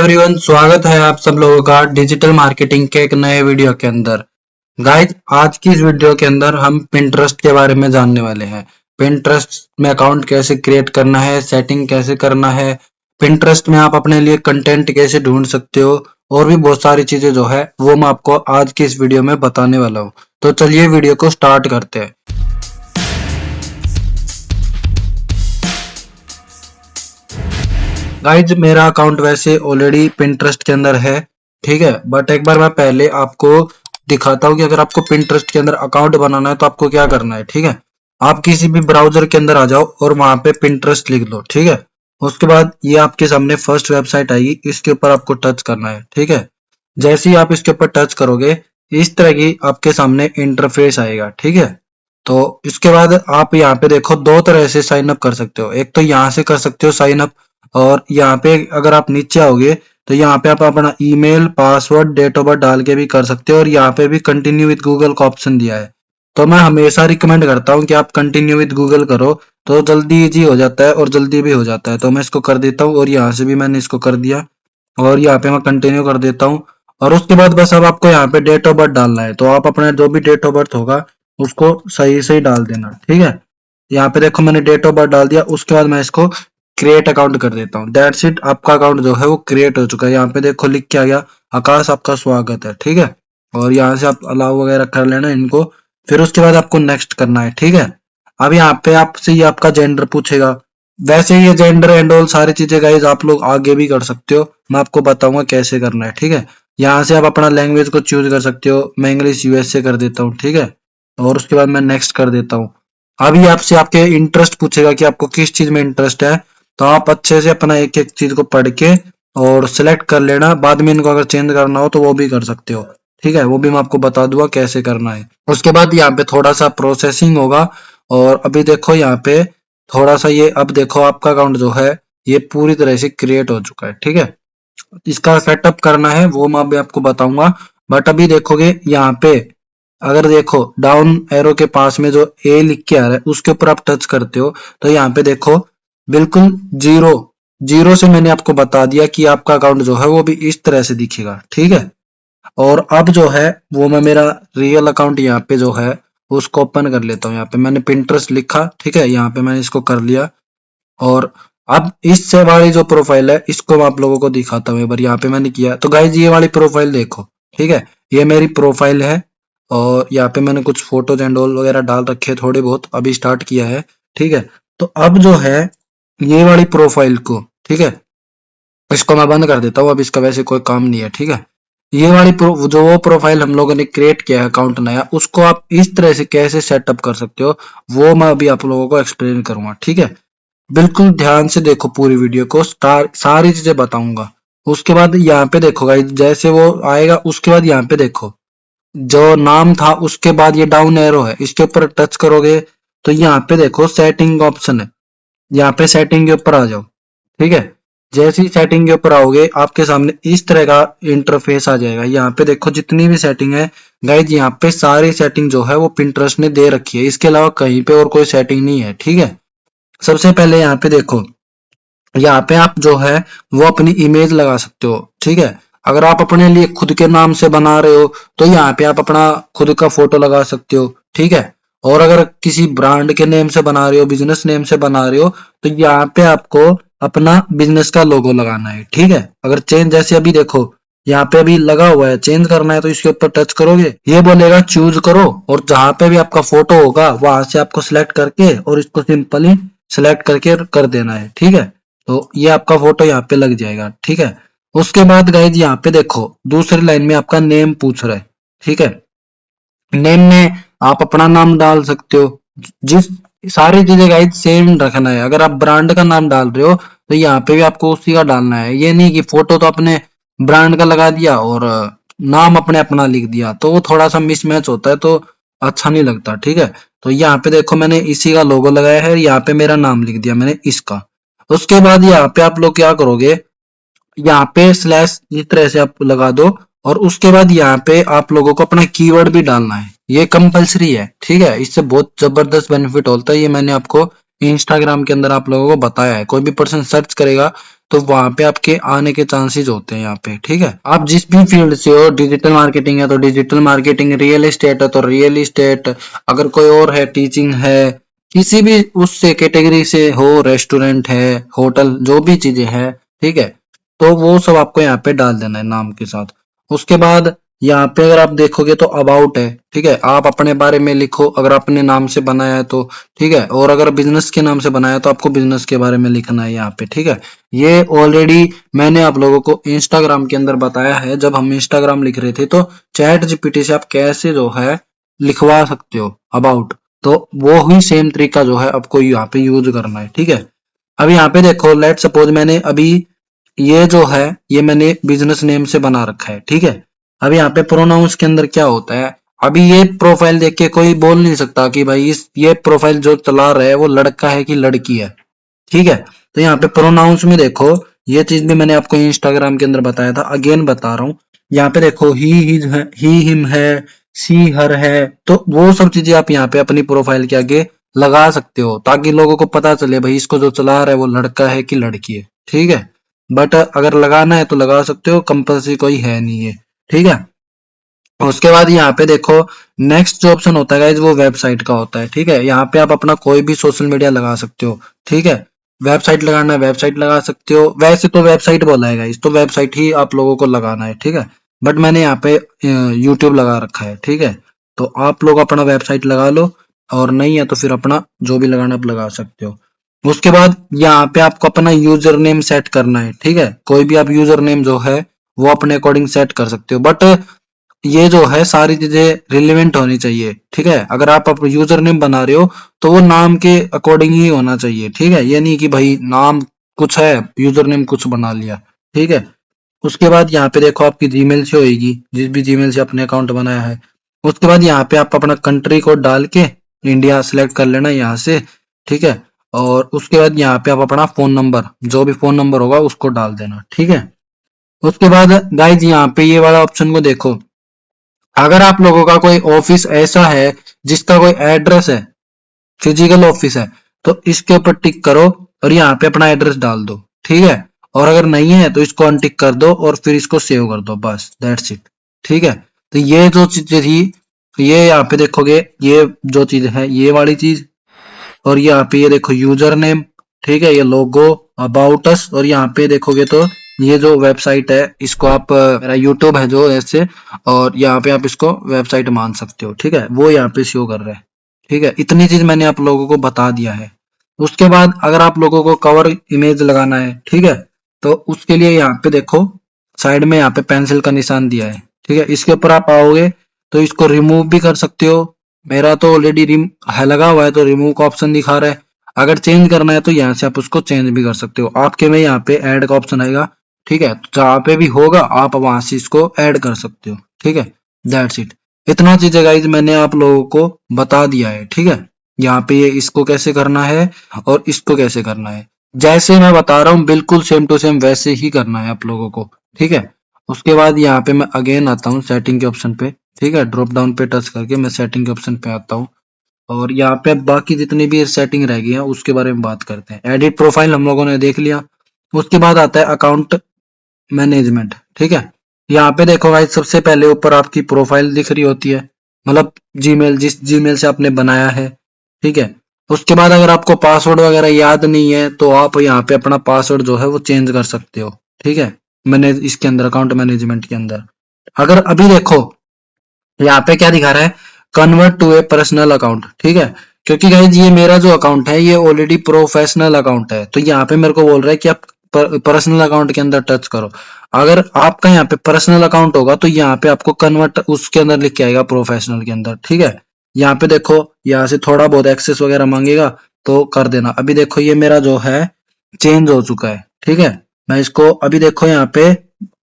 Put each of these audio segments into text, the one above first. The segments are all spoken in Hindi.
एवरीवन, स्वागत है आप सब लोगों का डिजिटल मार्केटिंग के एक नए वीडियो के अंदर। गाइस, आज की इस वीडियो के अंदर हम पिंटरेस्ट के बारे में जानने वाले हैं। पिंटरेस्ट में अकाउंट कैसे क्रिएट करना है, सेटिंग कैसे करना है, पिंटरेस्ट में आप अपने लिए कंटेंट कैसे ढूंढ सकते हो, और भी बहुत सारी चीजें जो है वो मैं आपको आज की इस वीडियो में बताने वाला हूँ। तो चलिए वीडियो को स्टार्ट करते हैं। गाइज, मेरा अकाउंट वैसे ऑलरेडी पिंटरेस्ट के अंदर है, ठीक है। बट एक बार मैं पहले आपको दिखाता हूँ कि अगर आपको पिंटरेस्ट के अंदर अकाउंट बनाना है तो आपको क्या करना है, ठीक है। आप किसी भी ब्राउजर के अंदर आ जाओ और वहां पे पिंटरेस्ट लिख लो, ठीक है। उसके बाद ये आपके सामने फर्स्ट वेबसाइट आएगी, इसके ऊपर आपको टच करना है, ठीक है। जैसे ही आप इसके ऊपर टच करोगे इस तरह की आपके सामने इंटरफेस आएगा, ठीक है। तो इसके बाद आप यहाँ पे देखो दो तरह से साइन अप कर सकते हो। एक तो यहाँ से कर सकते हो साइन अप, और यहाँ पे अगर आप नीचे आओगे तो यहाँ पे आप अपना email, password, date of birth डाल के भी कर सकते हो, और यहाँ पे भी कंटिन्यू विद गूगल का ऑप्शन दिया है। तो मैं हमेशा रिकमेंड करता हूँ कि आप कंटिन्यू विद गूगल करो, तो जल्दी इजी हो जाता है और जल्दी भी हो जाता है। तो मैं इसको कर देता हूँ और यहाँ से भी मैंने इसको कर दिया और यहाँ पे मैं कंटिन्यू कर देता हूँ। और उसके बाद बस अब आपको यहाँ पे डेट ऑफ बर्थ डालना है, तो आप अपना जो भी डेट ऑफ बर्थ होगा उसको सही सही डाल देना, ठीक है। यहाँ पे देखो मैंने डेट ऑफ बर्थ डाल दिया। उसके बाद मैं इसको क्रिएट अकाउंट कर देता हूँ। दैट्स इट, आपका अकाउंट जो है वो क्रिएट हो चुका है। यहाँ पे देखो लिख के आ गया, आकाश आपका स्वागत है, ठीक है। और यहाँ से आप अलाउ वगैरह कर लेना इनको। फिर उसके बाद आपको नेक्स्ट करना है, ठीक है। अब यहाँ पे आपसे ये आपका जेंडर पूछेगा। वैसे ये जेंडर एंड ऑल सारी चीजें गाइज आप लोग आगे भी कर सकते हो, मैं आपको बताऊंगा कैसे करना है, ठीक है। यहाँ से आप अपना लैंग्वेज को चूज कर सकते हो। मैं इंग्लिश यूएसए कर देता हूँ, ठीक है। और उसके बाद मैं नेक्स्ट कर देता हूँ। अभी आपसे आपके इंटरेस्ट पूछेगा कि आपको किस चीज में इंटरेस्ट है, तो आप अच्छे से अपना एक एक चीज को पढ़ के और सिलेक्ट कर लेना। बाद में इनको अगर चेंज करना हो तो वो भी कर सकते हो, ठीक है। वो भी मैं आपको बता दूंगा कैसे करना है। उसके बाद यहाँ पे थोड़ा सा प्रोसेसिंग होगा, और अभी देखो यहाँ पे थोड़ा सा ये, अब देखो आपका अकाउंट जो है ये पूरी तरह से क्रिएट हो चुका है, ठीक है। इसका सेटअप करना है वो मैं अभी आपको बताऊंगा। बट अभी देखोगे यहाँ पे, अगर देखो डाउन एरो के पास में जो ए लिख के आ रहा है उसके ऊपर आप टच करते हो तो यहाँ पे देखो बिल्कुल जीरो जीरो से मैंने आपको बता दिया कि आपका अकाउंट जो है वो भी इस तरह से दिखेगा, ठीक है। और अब जो है वो मैं मेरा रियल अकाउंट यहाँ पे जो है उसको ओपन कर लेता हूँ। यहाँ पे मैंने पिंटरेस्ट लिखा, ठीक है। यहाँ पे मैंने इसको कर लिया, और अब इससे वाली जो प्रोफाइल है इसको मैं आप लोगों को दिखाता हूँ। एक बार यहाँ पे मैंने किया तो गाइज ये वाली प्रोफाइल देखो, ठीक है। ये मेरी प्रोफाइल है, और यहाँ पे मैंने कुछ फोटोज एंड ऑल वगैरह डाल रखे हैं, थोड़े बहुत अभी स्टार्ट किया है, ठीक है। तो अब जो है ये वाली प्रोफाइल को, ठीक है, इसको मैं बंद कर देता हूँ। अब इसका वैसे कोई काम नहीं है, ठीक है। ये वाली जो वो प्रोफाइल हम लोगों ने क्रिएट किया है अकाउंट नया, उसको आप इस तरह से कैसे सेटअप कर सकते हो वो मैं अभी आप लोगों को एक्सप्लेन करूंगा, ठीक है। बिल्कुल ध्यान से देखो पूरी वीडियो को, सारी चीजें बताऊंगा। उसके बाद यहाँ पे देखो गाइस, जैसे वो आएगा उसके बाद यहाँ पे देखो जो नाम था उसके बाद ये डाउन एरो है, इसके ऊपर टच करोगे तो यहाँ पे देखो सेटिंग ऑप्शन है। यहाँ पे सेटिंग के ऊपर आ जाओ, ठीक है। जैसे ही सेटिंग के ऊपर आओगे आपके सामने इस तरह का इंटरफेस आ जाएगा। यहाँ पे देखो जितनी भी सेटिंग है गाइज, यहाँ पे सारी सेटिंग जो है वो पिंटरेस्ट ने दे रखी है। इसके अलावा कहीं पे और कोई सेटिंग नहीं है, ठीक है। सबसे पहले यहाँ पे देखो, यहाँ पे आप जो है वो अपनी इमेज लगा सकते हो, ठीक है। अगर आप अपने लिए खुद के नाम से बना रहे हो तो यहाँ पे आप अपना खुद का फोटो लगा सकते हो, ठीक है। और अगर किसी ब्रांड के नेम से बना रहे हो, बिजनेस नेम से बना रहे हो, तो यहाँ पे आपको अपना बिजनेस का लोगो लगाना है, ठीक है। अगर चेंज, जैसे अभी देखो यहाँ पे अभी लगा हुआ है, चेंज करना है तो इसके ऊपर टच करोगे, ये बोलेगा चूज करो, और जहां पे भी आपका फोटो होगा वहां से आपको सिलेक्ट करके और इसको सिंपली सिलेक्ट करके कर देना है, ठीक है। तो ये आपका फोटो यहाँ पे लग जाएगा, ठीक है। उसके बाद गाइज यहाँ पे देखो दूसरी लाइन में आपका नेम पूछ रहा है, ठीक है। नेम में आप अपना नाम डाल सकते हो। जिस सारी चीजें गाइज सेम रखना है। अगर आप ब्रांड का नाम डाल रहे हो तो यहाँ पे भी आपको उसी का डालना है। ये नहीं कि फोटो तो अपने ब्रांड का लगा दिया और नाम अपने अपना लिख दिया, तो वो थोड़ा सा मिसमैच होता है, तो अच्छा नहीं लगता, ठीक है। तो यहाँ पे देखो मैंने इसी का लोगो लगाया है, यहाँ पे मेरा नाम लिख दिया मैंने इसका। उसके बाद यहाँ पे आप लोग क्या करोगे, यहाँ पे स्लैश इस तरह से आप लगा दो, और उसके बाद यहाँ पे आप लोगों को अपना कीवर्ड भी डालना है। ये कंपलसरी है, ठीक है। इससे बहुत जबरदस्त बेनिफिट होता है। ये मैंने आपको इंस्टाग्राम के अंदर आप लोगों को बताया है। कोई भी पर्सन सर्च करेगा तो वहां पे आपके आने के चांसेस होते हैं यहाँ पे, ठीक है। आप जिस भी फील्ड से हो, डिजिटल मार्केटिंग है तो डिजिटल मार्केटिंग, रियल एस्टेट है तो रियल एस्टेट, अगर कोई और है टीचिंग है, किसी भी उससे कैटेगरी से हो, रेस्टोरेंट है, होटल, जो भी चीजें हैं, ठीक है, तो वो सब आपको यहाँ पे डाल देना है नाम के साथ। उसके बाद यहाँ पे अगर आप देखोगे तो अबाउट है, ठीक है, आप अपने बारे में लिखो अगर अपने नाम से बनाया है तो, ठीक है, और अगर बिजनेस के नाम से बनाया है तो आपको बिजनेस के बारे में लिखना है यहाँ पे, ठीक है। ये ऑलरेडी मैंने आप लोगों को इंस्टाग्राम के अंदर बताया है, जब हम इंस्टाग्राम लिख रहे थे तो चैट जीपीटी से आप कैसे जो है लिखवा सकते हो अबाउट, तो वो ही सेम तरीका जो है आपको यहाँ पे यूज करना है, ठीक है। अब यहाँ पे देखो, लेट सपोज मैंने अभी ये जो है ये मैंने बिजनेस नेम से बना रखा है, ठीक है। अब यहाँ पे प्रोनाउंस के अंदर क्या होता है, अभी ये प्रोफाइल देख के कोई बोल नहीं सकता कि भाई इस ये प्रोफाइल जो चला रहा है वो लड़का है कि लड़की है, ठीक है। तो यहाँ पे प्रोनाउंस में देखो, ये चीज भी मैंने आपको इंस्टाग्राम के अंदर बताया था, अगेन बता रहा हूँ। यहाँ पे देखो ही हिज है, ही हिम है, सी हर है, तो वो सब चीजें आप यहाँ पे अपनी प्रोफाइल के आगे लगा सकते हो ताकि लोगों को पता चले भाई इसको जो चला रहा है वो लड़का है कि लड़की है, ठीक है। बट अगर लगाना है तो लगा सकते हो, कंपल्सरी कोई है नहीं है, ठीक है। उसके बाद यहाँ पे देखो, नेक्स्ट जो ऑप्शन होता है गाइज वो वेबसाइट का होता है, ठीक है। यहाँ पे आप अपना कोई भी सोशल मीडिया लगा सकते हो, ठीक है। वेबसाइट लगाना है वेबसाइट लगा सकते हो, वैसे तो वेबसाइट बोला है गाइज, तो वेबसाइट ही आप लोगों को लगाना है, ठीक है। बट मैंने यहाँ पे यूट्यूब लगा रखा है, ठीक है। तो आप लोग अपना वेबसाइट लगा लो, और नहीं है तो फिर अपना जो भी लगाना आप लगा सकते हो। उसके बाद यहाँ पे आपको अपना यूजर नेम सेट करना है, ठीक है। कोई भी आप यूजर नेम जो है वो अपने अकॉर्डिंग सेट कर सकते हो, बट ये जो है सारी चीजें रिलेवेंट होनी चाहिए, ठीक है। अगर आप यूजर नेम बना रहे हो तो वो नाम के अकॉर्डिंग ही होना चाहिए, ठीक है। ये नहीं कि भाई नाम कुछ है यूजर नेम कुछ बना लिया, ठीक है। उसके बाद यहाँ पे देखो आपकी जीमेल से होगी, जिस भी जीमेल से आपने अकाउंट बनाया है। उसके बाद यहाँ पे आप अपना कंट्री कोड डाल के इंडिया सिलेक्ट कर लेना यहाँ से, ठीक है। और उसके बाद यहाँ पे आप अपना फोन नंबर, जो भी फोन नंबर होगा उसको डाल देना, ठीक है। उसके बाद गाइज यहाँ पे ये वाला ऑप्शन को देखो, अगर आप लोगों का कोई ऑफिस ऐसा है जिसका कोई एड्रेस है, फिजिकल ऑफिस है, तो इसके ऊपर टिक करो और यहाँ पे अपना एड्रेस डाल दो, ठीक है। और अगर नहीं है तो इसको अनटिक कर दो और फिर इसको सेव कर दो, बस दैट्स इट, ठीक है। तो ये जो चीजें थी, ये यहाँ पे देखोगे, ये जो चीज है ये वाली चीज, और यहाँ पे ये देखो यूजर नेम, ठीक है, ये लोगो, अबाउट अस, और यहाँ पे देखोगे तो ये जो वेबसाइट है इसको आप मेरा यूट्यूब है जो ऐसे, और यहाँ पे आप इसको वेबसाइट मान सकते हो, ठीक है, वो यहाँ पे शो कर रहा है, ठीक है। इतनी चीज मैंने आप लोगों को बता दिया है। उसके बाद अगर आप लोगों को कवर इमेज लगाना है, ठीक है, तो उसके लिए यहाँ पे देखो साइड में यहाँ पे पेंसिल का निशान दिया है, ठीक है। इसके ऊपर आप आओगे तो इसको रिमूव भी कर सकते हो, मेरा तो ऑलरेडी रिम है लगा हुआ है तो रिमूव का ऑप्शन दिखा रहा है। अगर चेंज करना है तो यहाँ से आप उसको चेंज भी कर सकते हो, आपके में यहाँ पे ऐड का ऑप्शन आएगा, ठीक है, तो जहाँ पे भी होगा आप वहां से इसको ऐड कर सकते हो, ठीक है। दैट्स इट, इतना चीजें गाइज मैंने आप लोगों को बता दिया है, ठीक है। यहाँ पे ये इसको कैसे करना है और इसको कैसे करना है, जैसे मैं बता रहा हूँ बिल्कुल सेम टू सेम वैसे ही करना है आप लोगों को, ठीक है। उसके बाद यहाँ पे मैं अगेन आता हूँ सेटिंग के ऑप्शन पे, ठीक है, ड्रॉप डाउन पे टच करके मैं सेटिंग के ऑप्शन पे आता हूँ, और यहाँ पे बाकी जितनी भी सेटिंग रह गई है उसके बारे में बात करते हैं। एडिट प्रोफाइल हम लोगों ने देख लिया। उसके बाद आता है अकाउंट मैनेजमेंट, ठीक है। यहाँ पे देखो भाई सबसे पहले ऊपर आपकी प्रोफाइल दिख रही होती है, मतलब जीमेल, जिस जीमेल से आपने बनाया है, ठीक है। उसके बाद अगर आपको पासवर्ड वगैरह याद नहीं है तो आप यहाँ पे अपना पासवर्ड जो है वो चेंज कर सकते हो, ठीक है। मैंने इसके अंदर अकाउंट मैनेजमेंट के अंदर अगर अभी देखो यहाँ पे क्या दिखा रहा है, convert to a personal account, ठीक है। क्योंकि गाइज ये मेरा जो अकाउंट है ये ऑलरेडी प्रोफेशनल अकाउंट है, तो यहाँ पे मेरे को बोल रहा है कि आप पर्सनल अकाउंट के अंदर टच करो। अगर आपका यहाँ पे पर्सनल अकाउंट होगा तो यहाँ पे आपको कन्वर्ट उसके अंदर लिख के आएगा प्रोफेशनल के अंदर, ठीक है। यहाँ पे देखो यहाँ से थोड़ा बहुत एक्सेस वगैरह मांगेगा तो कर देना। अभी देखो ये मेरा जो है चेंज हो चुका है, ठीक है। मैं इसको अभी देखो यहाँ पे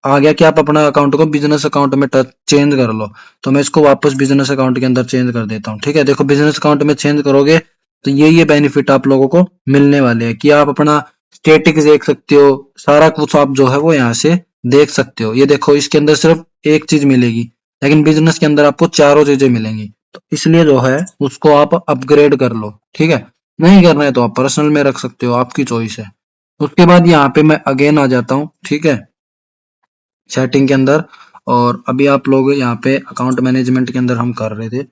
आ गया कि आप अपना अकाउंट को बिजनेस अकाउंट में चेंज कर लो, तो मैं इसको वापस बिजनेस अकाउंट के अंदर चेंज कर देता हूँ, ठीक है। देखो बिजनेस अकाउंट में चेंज करोगे तो ये बेनिफिट आप लोगों को मिलने वाले हैं कि आप अपना स्टेटिक्स देख सकते हो, सारा कुछ आप जो है वो यहाँ से देख सकते हो। ये देखो इसके अंदर सिर्फ एक चीज मिलेगी, लेकिन बिजनेस के अंदर आपको चारों चीजें मिलेंगी, तो इसलिए जो है उसको आप अपग्रेड कर लो, ठीक है। नहीं करना है तो आप पर्सनल में रख सकते हो, आपकी चॉइस है। उसके बाद यहाँ पे मैं अगेन आ जाता हूँ, ठीक है, सेटिंग के अंदर। और अभी आप लोग यहाँ पे अकाउंट मैनेजमेंट के अंदर हम कर रहे थे,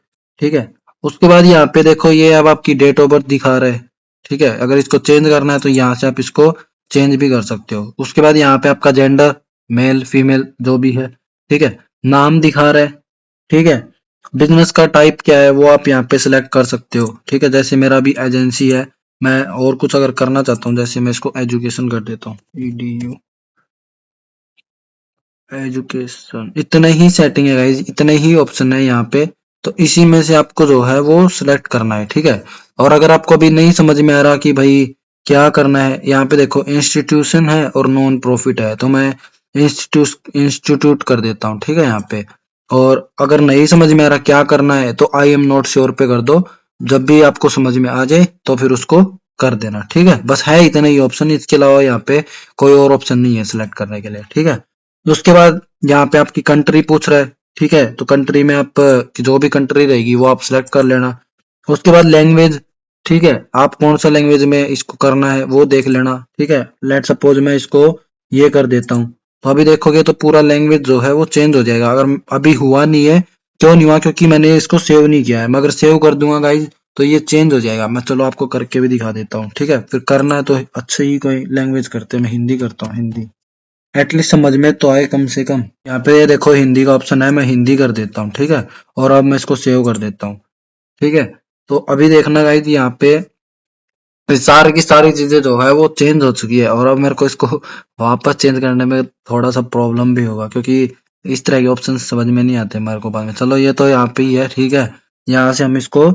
ठीक है। उसके बाद यहाँ पे देखो ये अब आपकी डेट ऑफ बर्थ दिखा रहा है, ठीक है। अगर इसको चेंज करना है तो यहाँ से आप इसको चेंज भी कर सकते हो। उसके बाद यहाँ पे आपका जेंडर मेल फीमेल जो भी है, ठीक है। नाम दिखा रहा है, ठीक है। बिजनेस का टाइप क्या है वो आप यहाँ पे सिलेक्ट कर सकते हो, ठीक है। जैसे मेरा भी एजेंसी है, मैं और कुछ अगर करना चाहता हूँ, जैसे मैं इसको एजुकेशन कर देता हूँ, EDU एजुकेशन। इतने ही सेटिंग है गाइज, इतने ही ऑप्शन है यहाँ पे। तो इसी में से आपको जो है वो सिलेक्ट करना है, ठीक है। और अगर आपको अभी नहीं समझ में आ रहा कि भाई क्या करना है, यहाँ पे देखो इंस्टीट्यूशन है और नॉन प्रॉफिट है, तो मैं इंस्टीट्यूट कर देता हूँ, ठीक है यहाँ पे। और अगर नहीं समझ में आ रहा क्या करना है तो आई एम नॉट श्योर पे कर दो। जब भी आपको समझ में आ जाए तो फिर उसको कर देना, ठीक है। बस है इतने ही ऑप्शन, इसके अलावा यहाँ पे कोई और ऑप्शन नहीं है सिलेक्ट करने के लिए, ठीक है। उसके बाद यहाँ पे आपकी कंट्री पूछ रहा है, ठीक है। तो कंट्री में आप की जो भी कंट्री रहेगी वो आप सिलेक्ट कर लेना। उसके बाद लैंग्वेज, ठीक है, आप कौन सा लैंग्वेज में इसको करना है वो देख लेना, ठीक है। लेट सपोज मैं इसको ये कर देता हूँ, तो अभी देखोगे तो पूरा लैंग्वेज जो है वो चेंज हो जाएगा। अगर अभी हुआ नहीं है, क्यों नहीं हुआ, क्योंकि मैंने इसको सेव नहीं किया है। मैं अगर सेव कर दूंगा गाइज तो ये चेंज हो जाएगा। मैं चलो आपको करके भी दिखा देता हूँ, ठीक है। फिर करना है तो अच्छे ही कोई लैंग्वेज करते हैं, मैं हिंदी करता हूँ, हिंदी एटलीस्ट समझ में तो आए कम से कम। यहाँ पे ये देखो हिंदी का ऑप्शन है, मैं हिंदी कर देता हूँ, ठीक है। और अब मैं इसको सेव कर देता हूँ, ठीक है। तो अभी देखना गाइस यहाँ पे सारी की सारी चीजें जो है वो चेंज हो चुकी है। और अब मेरे को इसको वापस चेंज करने में थोड़ा सा प्रॉब्लम भी होगा, क्योंकि इस तरह के ऑप्शन समझ में नहीं आते मेरे को बाद में। चलो ये तो यहाँ पे ही है, ठीक है। यहाँ से हम इसको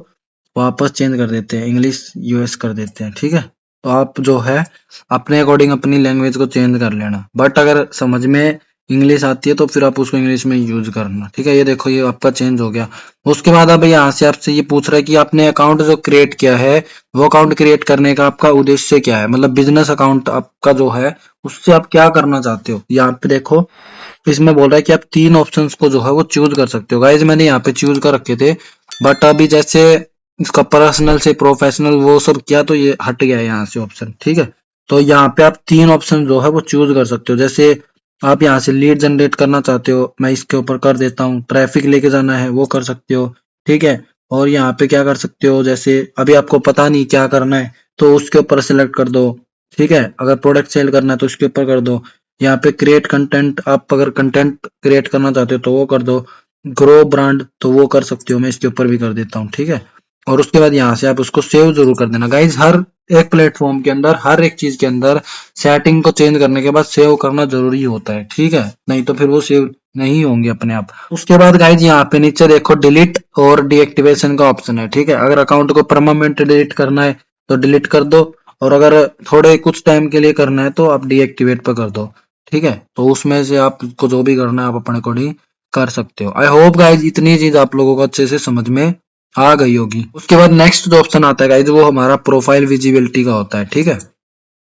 वापस चेंज कर देते हैं, इंग्लिश यूएस कर देते हैं, ठीक है। तो आप जो है अपने अकॉर्डिंग अपनी लैंग्वेज को चेंज कर लेना, बट अगर समझ में इंग्लिश आती है तो फिर आप उसको इंग्लिश में यूज करना, ठीक है। ये देखो ये आपका चेंज हो गया। उसके बाद अब यहाँ से आपसे ये पूछ रहा है कि आपने अकाउंट जो क्रिएट किया है वो अकाउंट क्रिएट करने का आपका उद्देश्य क्या है, मतलब बिजनेस अकाउंट आपका जो है उससे आप क्या करना चाहते हो। यहाँ पे देखो इसमें बोल रहा है कि आप 3 ऑप्शंस को जो है वो चूज कर सकते हो। गाइज मैंने यहाँ पे चूज कर रखे थे, बट अभी जैसे इसका पर्सनल से प्रोफेशनल वो सब किया तो ये हट गया है यहाँ से ऑप्शन, ठीक है। तो यहाँ पे आप 3 ऑप्शन जो है वो चूज कर सकते हो। जैसे आप यहाँ से लीड जनरेट करना चाहते हो, मैं इसके ऊपर कर देता हूँ। ट्रैफिक लेके जाना है वो कर सकते हो, ठीक है। और यहाँ पे क्या कर सकते हो, जैसे अभी आपको पता नहीं क्या करना है तो उसके ऊपर सेलेक्ट कर दो, ठीक है। अगर प्रोडक्ट सेल करना है तो उसके ऊपर कर दो। यहाँ पे क्रिएट कंटेंट, आप अगर कंटेंट क्रिएट करना चाहते हो तो वो कर दो। ग्रो ब्रांड तो वो कर सकते हो, मैं इसके ऊपर भी कर देता हूँ, ठीक है। और उसके बाद यहाँ से आप उसको सेव जरूर कर देना। गाइज हर एक प्लेटफॉर्म के अंदर, हर एक चीज के अंदर सेटिंग को चेंज करने के बाद सेव करना जरूरी होता है, ठीक है। नहीं तो फिर वो सेव नहीं होंगे अपने आप। उसके बाद गाइज यहाँ पे नीचे देखो डिलीट और डीएक्टिवेशन का ऑप्शन है, ठीक है। अगर अकाउंट को परमानेंट डिलीट करना है तो डिलीट कर दो, और अगर थोड़े कुछ टाइम के लिए करना है तो आप डीएक्टिवेट पे कर दो, ठीक है। तो उसमें से आपको जो भी करना है आप अपने अकॉर्डिंग कर सकते हो। आई होप गाइज इतनी चीज आप लोगों को अच्छे से समझ में आ गई होगी। उसके बाद नेक्स्ट जो ऑप्शन आता है गाइज वो हमारा प्रोफाइल विजिबिलिटी का होता है, ठीक है।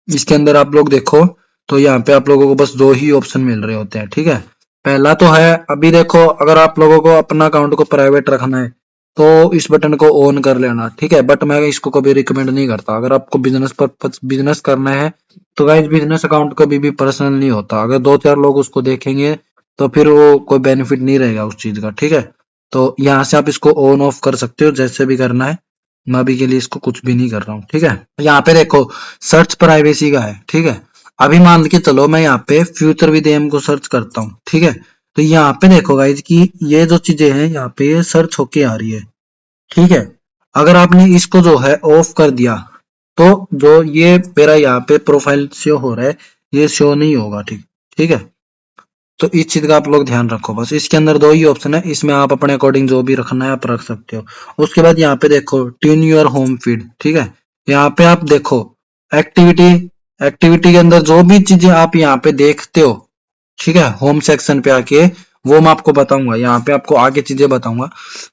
इसके अंदर आप लोग देखो तो यहाँ पे आप लोगों को बस 2 ही ऑप्शन मिल रहे होते हैं, ठीक है। पहला तो है, अभी देखो अगर आप लोगों को अपना अकाउंट को प्राइवेट रखना है तो इस बटन को ऑन कर लेना, ठीक है। बट मैं इसको कभी रिकमेंड नहीं करता। अगर आपको बिजनेस पर बिजनेस करना है तो गाइज बिजनेस अकाउंट कभी भी पर्सनल नहीं होता। अगर 2-4 लोग उसको देखेंगे तो फिर वो कोई बेनिफिट नहीं रहेगा उस चीज का, ठीक है। तो यहाँ से आप इसको ऑन ऑफ कर सकते हो, जैसे भी करना है। मैं अभी के लिए इसको कुछ भी नहीं कर रहा हूँ, ठीक है। यहाँ पे देखो सर्च प्राइवेसी का है, ठीक है। अभी मान के चलो मैं यहाँ पे फ्यूचर विद एम को सर्च करता हूँ, ठीक है। तो यहाँ पे देखो गाइज कि ये जो चीजें हैं यहाँ पे ये सर्च होके आ रही है, ठीक है। अगर आपने इसको जो है ऑफ कर दिया तो जो ये मेरा यहाँ पे प्रोफाइल शो हो रहा है ये शो नहीं होगा, ठीक ठीक है। तो इस चीज का आप लोग ध्यान रखो। बस इसके अंदर 2 ही ऑप्शन है, इसमें आप अपने अकॉर्डिंग जो भी रखना है आप रख सकते हो। उसके बाद यहाँ पे देखो ट्यून योर होम फीड, ठीक है। यहाँ पे आप देखो एक्टिविटी, एक्टिविटी के अंदर जो भी चीजें आप यहाँ पे देखते हो, ठीक है, होम सेक्शन पे आके वो मैं आपको बताऊंगा। यहाँ पे आपको आगे चीजें बताऊंगा।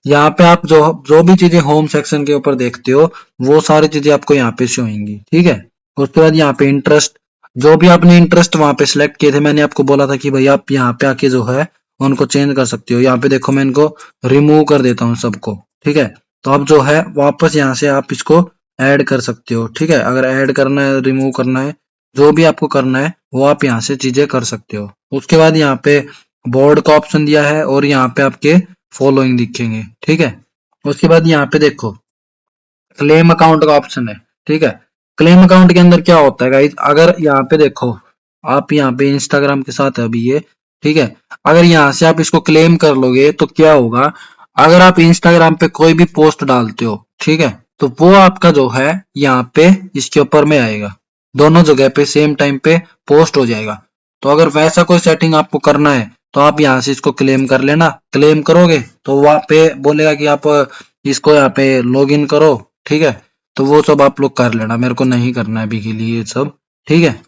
यहाँ पे आप जो जो भी चीजें होम सेक्शन के ऊपर देखते हो वो सारी चीजें आपको यहाँ पे शो होंगी, ठीक है। उसके बाद यहाँ पे इंटरेस्ट, जो भी आपने इंटरेस्ट वहां पे सिलेक्ट किए थे, मैंने आपको बोला था कि भाई आप यहाँ पे आके जो है उनको चेंज कर सकते हो। यहाँ पे देखो मैं इनको रिमूव कर देता हूँ सबको, ठीक है। तो अब जो है वापस यहाँ से आप इसको ऐड कर सकते हो, ठीक है। अगर ऐड करना है रिमूव करना है जो भी आपको करना है वो आप यहाँ से चीजें कर सकते हो। उसके बाद यहाँ पे बोर्ड का ऑप्शन दिया है और यहाँ पे आपके फॉलोइंग दिखेंगे, ठीक है। उसके बाद यहाँ पे देखो क्लेम अकाउंट का ऑप्शन है, ठीक है। क्लेम अकाउंट के अंदर क्या होता है गाइस, अगर यहाँ पे देखो आप यहाँ पे इंस्टाग्राम के साथ है अभी ये, ठीक है। अगर यहाँ से आप इसको क्लेम कर लोगे तो क्या होगा, अगर आप इंस्टाग्राम पे कोई भी पोस्ट डालते हो, ठीक है, तो वो आपका जो है यहाँ पे इसके ऊपर में आएगा, दोनों जगह पे सेम टाइम पे पोस्ट हो जाएगा। तो अगर वैसा कोई सेटिंग आपको करना है तो आप यहाँ से इसको क्लेम कर लेना। क्लेम करोगे तो वहां पे बोलेगा कि आप इसको यहाँ पे लॉग इन करो, ठीक है। तो वो सब आप लोग कर लेना, मेरे को नहीं करना है अभी के लिए ये सब, ठीक है।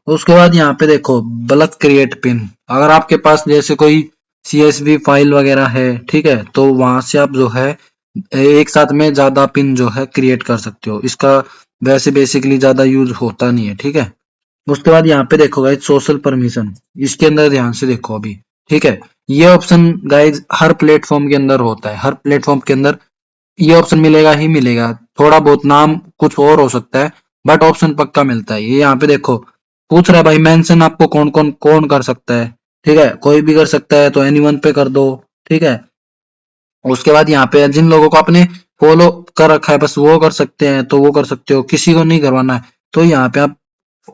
उसके बाद यहाँ पे देखो बल्क क्रिएट पिन, अगर आपके पास जैसे कोई CSV फाइल वगैरह है, ठीक है, तो वहां से आप जो है एक साथ में ज्यादा पिन जो है क्रिएट कर सकते हो। इसका वैसे बेसिकली ज्यादा यूज होता नहीं है, ठीक है। उसके बाद यहाँ पे देखो गाइज सोशल परमिशन, इसके अंदर ध्यान से देखो अभी, ठीक है। ये ऑप्शन गाइज हर प्लेटफॉर्म के अंदर होता है, हर प्लेटफॉर्म के अंदर ये ऑप्शन मिलेगा ही मिलेगा। थोड़ा बहुत नाम कुछ और हो सकता है बट ऑप्शन पक्का मिलता है। ये यहाँ पे देखो पूछ रहा है भाई मेंशन आपको कौन कौन कौन कर सकता है, ठीक है, कोई भी कर सकता है तो एनीवन पे कर दो, ठीक है। उसके बाद यहाँ पे जिन लोगों को आपने फॉलो कर रखा है बस वो कर सकते हैं तो वो कर सकते हो, किसी को नहीं करवाना है तो यहाँ पे आप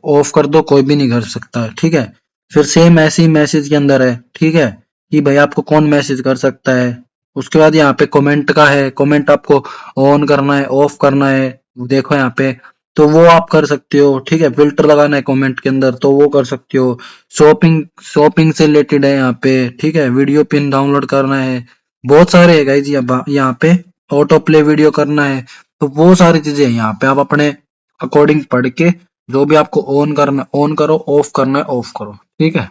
ऑफ कर दो, कोई भी नहीं कर सकता है, ठीक है। फिर सेम ऐसे ही मैसेज के अंदर है, ठीक है, कि भाई आपको कौन मैसेज कर सकता है। उसके बाद यहाँ पे कमेंट का है, कमेंट आपको ऑन करना है ऑफ करना है, देखो यहाँ पे, तो वो आप कर सकते हो, ठीक है। फिल्टर लगाना है कमेंट के अंदर तो वो कर सकते हो। शॉपिंग शॉपिंग से रिलेटेड है यहाँ पे, ठीक है। वीडियो पिन डाउनलोड करना है, बहुत सारे है गाइज यहाँ पे। ऑटो प्ले वीडियो करना है, तो वो सारी चीजें हैं यहाँ पे, आप अपने अकॉर्डिंग पढ़ के जो भी आपको ऑन करना ऑन करो, ऑफ करना है ऑफ करो, ठीक है।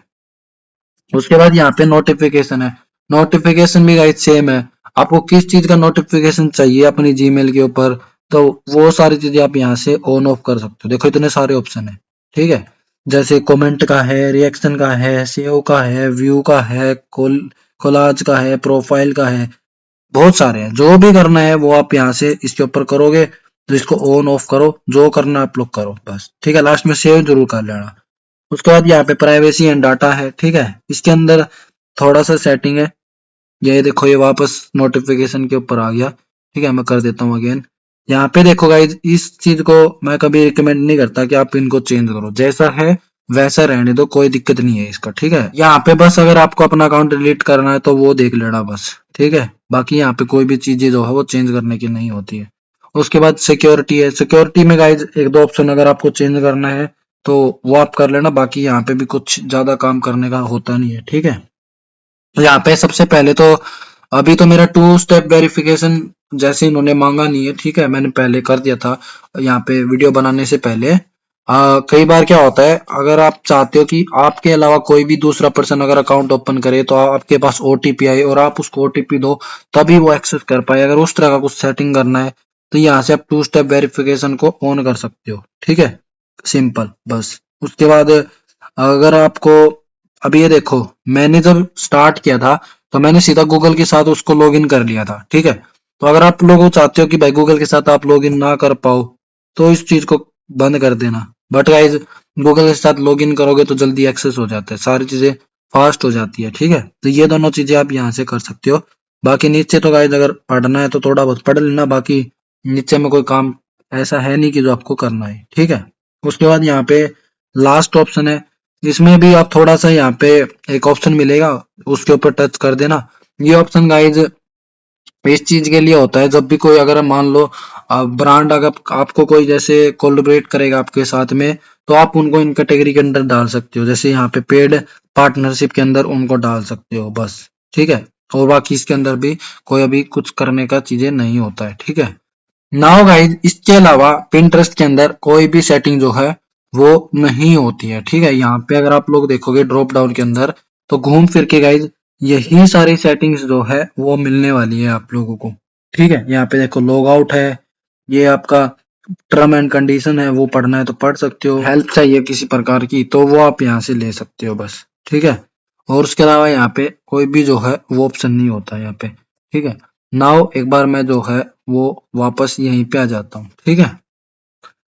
उसके बाद यहाँ पे नोटिफिकेशन है, नोटिफिकेशन भी गाइस सेम है। आपको किस चीज का नोटिफिकेशन चाहिए अपनी जीमेल के ऊपर, तो वो सारी चीजें आप यहाँ से ऑन ऑफ कर सकते हो। देखो इतने सारे ऑप्शन है, ठीक है। जैसे कमेंट का है, रिएक्शन का है, सेव का है, व्यू का है, कोलाज का है, प्रोफाइल का है, बहुत सारे हैं। जो भी करना है वो आप यहाँ से इसके ऊपर करोगे, तो इसको ऑन ऑफ करो, जो करना है आप लोग करो बस, ठीक है। लास्ट में सेव जरूर कर लेना। उसके बाद यहाँ पे प्राइवेसी एंड डाटा है, ठीक है। इसके अंदर थोड़ा सा सेटिंग है, ये देखो ये वापस नोटिफिकेशन के ऊपर आ गया, ठीक है। मैं कर देता हूँ अगेन। यहाँ पे देखो गाइज इस चीज को मैं कभी रिकमेंड नहीं करता कि आप इनको चेंज करो, जैसा है वैसा रहने दो, कोई दिक्कत नहीं है इसका, ठीक है। यहाँ पे बस अगर आपको अपना अकाउंट डिलीट करना है तो वो देख लेना बस, ठीक है। बाकी यहाँ पे कोई भी चीजें जो है वो चेंज करने की नहीं होती है। उसके बाद सिक्योरिटी है, सिक्योरिटी में गाइज एक दो ऑप्शन अगर आपको चेंज करना है तो वो आप कर लेना, बाकी यहाँ पे भी कुछ ज्यादा काम करने का होता नहीं है, ठीक है। यहाँ पे सबसे पहले तो अभी तो मेरा 2 स्टेप वेरिफिकेशन जैसे इन्होंने मांगा नहीं है, ठीक है, मैंने पहले कर दिया था यहाँ पे वीडियो बनाने से पहले। कई बार क्या होता है अगर आप चाहते हो कि आपके अलावा कोई भी दूसरा पर्सन अगर अकाउंट ओपन करे तो आपके पास OTP आए और आप उसको OTP दो तभी वो एक्सेस कर पाए, अगर उस तरह का कुछ सेटिंग करना है तो यहाँ से आप 2 स्टेप वेरिफिकेशन को ऑन कर सकते हो, ठीक है, सिंपल बस। उसके बाद अगर आपको अभी ये देखो मैंने जब स्टार्ट किया था तो मैंने सीधा गूगल के साथ उसको लॉगिन कर लिया था, ठीक है। तो अगर आप लोग चाहते हो कि भाई गूगल के साथ आप लॉगिन ना कर पाओ तो इस चीज को बंद कर देना। बट गाइज गूगल के साथ लॉगिन करोगे तो जल्दी एक्सेस हो जाता है, सारी चीजें फास्ट हो जाती है, ठीक है। तो ये दोनों चीजें आप यहाँ से कर सकते हो। बाकी नीचे तो गाइज अगर पढ़ना है तो थोड़ा बहुत पढ़ लेना, बाकी नीचे में कोई काम ऐसा है नहीं कि जो आपको करना है, ठीक है। उसके बाद यहाँ पे लास्ट ऑप्शन है, इसमें भी आप थोड़ा सा यहाँ पे एक ऑप्शन मिलेगा उसके ऊपर टच कर देना। ये ऑप्शन गाइज इस चीज के लिए होता है जब भी कोई अगर मान लो ब्रांड अगर आपको कोई जैसे कोलैबोरेट करेगा आपके साथ में तो आप उनको इन कैटेगरी के अंदर डाल सकते हो, जैसे यहाँ पे पेड पार्टनरशिप के अंदर उनको डाल सकते हो बस, ठीक है। और बाकी इसके अंदर भी कोई अभी कुछ करने का चीजें नहीं होता है, ठीक है। नाउ गाइज इसके अलावा पिंटरेस्ट के अंदर कोई भी सेटिंग जो है वो नहीं होती है, ठीक है। यहाँ पे अगर आप लोग देखोगे ड्रॉप डाउन के अंदर तो घूम फिर के गाइज यही सारी सेटिंग्स जो है वो मिलने वाली है आप लोगों को, ठीक है। यहाँ पे देखो लॉग आउट है, ये आपका टर्म एंड कंडीशन है, वो पढ़ना है तो पढ़ सकते हो, हेल्प चाहिए किसी प्रकार की तो वो आप यहाँ से ले सकते हो बस, ठीक है। और उसके अलावा यहाँ पे कोई भी जो है वो ऑप्शन नहीं होता है यहाँ पे, ठीक है। नाउ एक बार मैं जो है वो वापस यहीं पे आ जाता हूँ, ठीक है।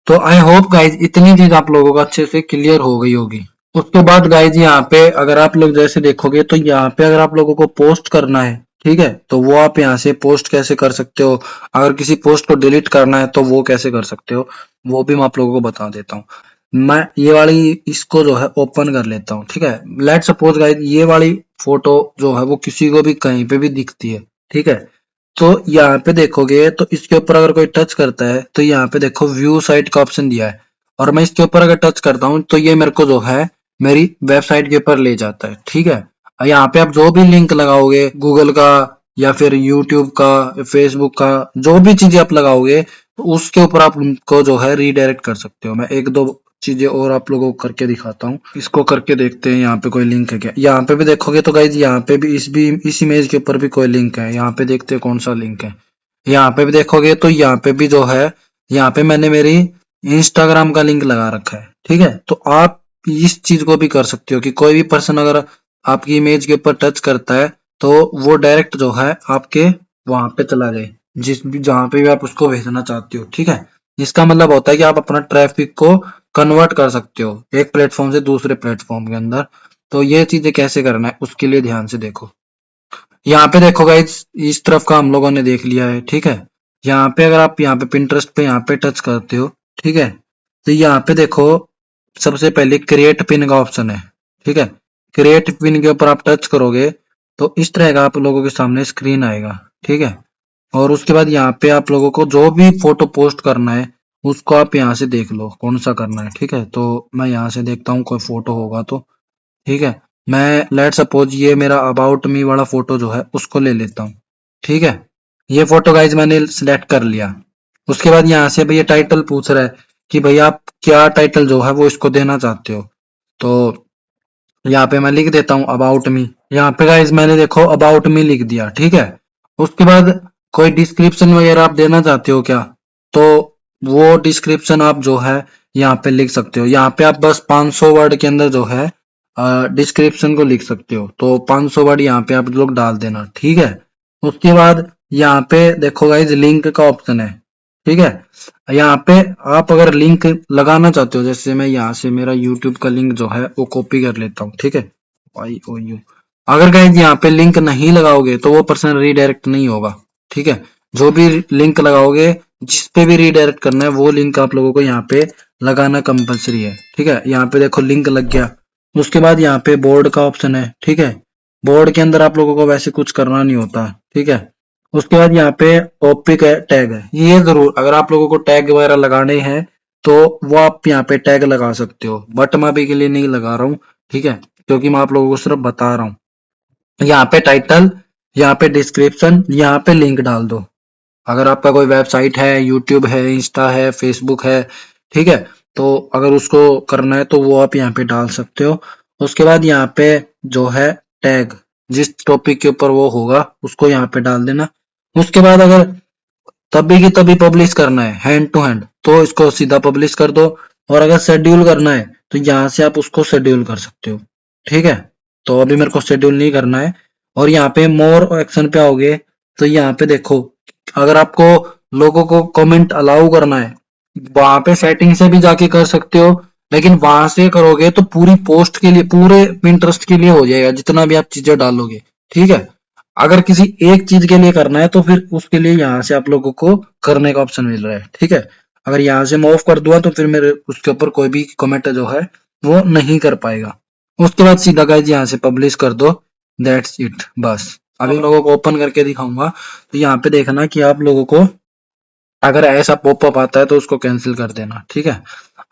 तो आई होप गाइज इतनी चीज आप लोगों को अच्छे से क्लियर हो गई होगी। उसके बाद गाइज यहाँ पे अगर आप लोग जैसे देखोगे तो यहाँ पे अगर आप लोगों को पोस्ट करना है, ठीक है, तो वो आप यहाँ से पोस्ट कैसे कर सकते हो। अगर किसी पोस्ट को डिलीट करना है तो वो कैसे कर सकते हो, वो भी मैं आप लोगों को बता देता हूँ। मैं ये वाली इसको जो है ओपन कर लेता हूँ, ठीक है। लेट सपोज गाइज ये वाली फोटो जो है वो किसी को भी कहीं पे भी दिखती है, ठीक है। तो यहाँ पे देखोगे तो इसके ऊपर अगर कोई टच करता है तो यहाँ पे देखो व्यू साइट का ऑप्शन दिया है, और मैं इसके ऊपर अगर टच करता हूँ तो ये मेरे को जो है मेरी वेबसाइट के ऊपर ले जाता है, ठीक है। यहाँ पे आप जो भी लिंक लगाओगे गूगल का या फिर यूट्यूब का, फेसबुक का, जो भी चीजें आप लगाओगे तो उसके ऊपर आप उनको जो है रीडायरेक्ट कर सकते हो। मैं एक दो चीजें और आप लोगों को करके दिखाता हूँ, इसको करके देखते हैं यहाँ पे कोई लिंक है क्या। यहाँ पे भी देखोगे तो गाइज यहाँ पे भी इस इमेज के ऊपर भी कोई लिंक है, यहाँ पे देखते हैं कौन सा लिंक है। यहाँ पे भी देखोगे तो यहाँ पे भी जो है यहाँ पे मैंने मेरी इंस्टाग्राम का लिंक लगा रखा है, ठीक है। तो आप इस चीज को भी कर सकते हो कि कोई भी पर्सन अगर आपकी इमेज के ऊपर टच करता है तो वो डायरेक्ट जो है आपके वहां पे चला जाए, जिस भी जहां पे भी आप उसको भेजना चाहते हो, ठीक है। इसका मतलब होता है कि आप अपना ट्रैफिक को कन्वर्ट कर सकते हो एक प्लेटफॉर्म से दूसरे प्लेटफॉर्म के अंदर। तो ये चीजें कैसे करना है उसके लिए ध्यान से देखो। यहाँ पे देखो गाइस इस तरफ का हम लोगों ने देख लिया है, ठीक है। यहाँ पे अगर आप यहाँ पे पिंटरेस्ट पे यहाँ पे टच करते हो, ठीक है, तो यहाँ पे देखो सबसे पहले क्रिएट पिन का ऑप्शन है, ठीक है। क्रिएट पिन के ऊपर आप टच करोगे तो इस तरह का आप लोगों के सामने स्क्रीन आएगा, ठीक है। और उसके बाद यहाँ पे आप लोगों को जो भी फोटो पोस्ट करना है उसको आप यहाँ से देख लो कौन सा करना है, ठीक है। तो मैं यहाँ से देखता हूँ कोई फोटो होगा तो, ठीक है। मैं लेट सपोज ये मेरा अबाउट मी वाला फोटो जो है उसको ले लेता हूँ, ठीक है। ये फोटो गाइज मैंने सिलेक्ट कर लिया। उसके बाद यहाँ से भैया टाइटल पूछ रहा है कि भैया आप क्या टाइटल जो है वो इसको देना चाहते हो। तो यहाँ पे मैं लिख देता हूँ अबाउट मी। यहाँ पे गाइज मैंने देखो अबाउट मी लिख दिया, ठीक है। उसके बाद कोई डिस्क्रिप्शन वगैरह आप देना चाहते हो क्या, तो वो डिस्क्रिप्शन आप जो है यहाँ पे लिख सकते हो। यहाँ पे आप बस 500 वर्ड के अंदर जो है डिस्क्रिप्शन को लिख सकते हो, तो 500 वर्ड यहाँ पे आप लोग डाल देना, ठीक है। उसके बाद यहाँ पे देखो गाइज लिंक का ऑप्शन है, ठीक है। यहाँ पे आप अगर लिंक लगाना चाहते हो, जैसे मैं यहाँ से मेरा यूट्यूब का लिंक जो है वो कॉपी कर लेता हूँ, ठीक है। YOU अगर गाइज यहाँ पे लिंक नहीं लगाओगे तो वो पर्सन रीडायरेक्ट नहीं होगा, ठीक है। जो भी लिंक लगाओगे जिस पे भी रीडायरेक्ट करना है वो लिंक आप लोगों को यहाँ पे लगाना कंपलसरी है, ठीक है। यहाँ पे देखो लिंक लग गया। उसके बाद यहाँ पे बोर्ड का ऑप्शन है, ठीक है। बोर्ड के अंदर आप लोगों को वैसे कुछ करना नहीं होता, ठीक है। उसके बाद यहाँ पे टॉपिक है, टैग है, ये जरूर अगर आप लोगों को टैग वगैरह लगाने हैं तो वो आप यहाँ पे टैग लगा सकते हो, बट मैं अभी के लिए नहीं लगा रहा हूँ, ठीक है, क्योंकि मैं आप लोगों को सिर्फ बता रहा हूँ। यहाँ पे टाइटल, यहाँ पे डिस्क्रिप्शन, यहाँ पे लिंक डाल दो। अगर आपका कोई वेबसाइट है, यूट्यूब है, इंस्टा है, फेसबुक है, ठीक है, तो अगर उसको करना है तो वो आप यहाँ पे डाल सकते हो। उसके बाद यहाँ पे जो है टैग, जिस टॉपिक के ऊपर वो होगा उसको यहाँ पे डाल देना। उसके बाद अगर तभी की तभी पब्लिश करना है हैंड टू हैंड तो इसको सीधा पब्लिश कर दो, और अगर शेड्यूल करना है तो यहाँ से आप उसको शेड्यूल कर सकते हो, ठीक है। तो अभी मेरे को शेड्यूल नहीं करना है। और यहाँ पे मोर एक्शन पे आओगे तो यहाँ पे देखो अगर आपको लोगों को कमेंट अलाउ करना है वहां पे सेटिंग से भी जाके कर सकते हो, लेकिन वहां से करोगे तो पूरी पोस्ट के लिए पूरे पिंटरेस्ट के लिए हो जाएगा जितना भी आप चीजें डालोगे, ठीक है। अगर किसी एक चीज के लिए करना है तो फिर उसके लिए यहाँ से आप लोगों को करने का ऑप्शन मिल रहा है, ठीक है। अगर यहाँ से मैं ऑफ कर दूंगा तो फिर मेरे उसके ऊपर कोई भी कमेंट जो है वो नहीं कर पाएगा। उसके बाद सीधा गाइज यहाँ से पब्लिश कर दो, दैट्स इट, बस। अभी लोगों को ओपन करके दिखाऊंगा तो यहाँ पे देखना कि आप लोगों को अगर ऐसा पॉपअप आता है तो उसको कैंसिल कर देना, ठीक है।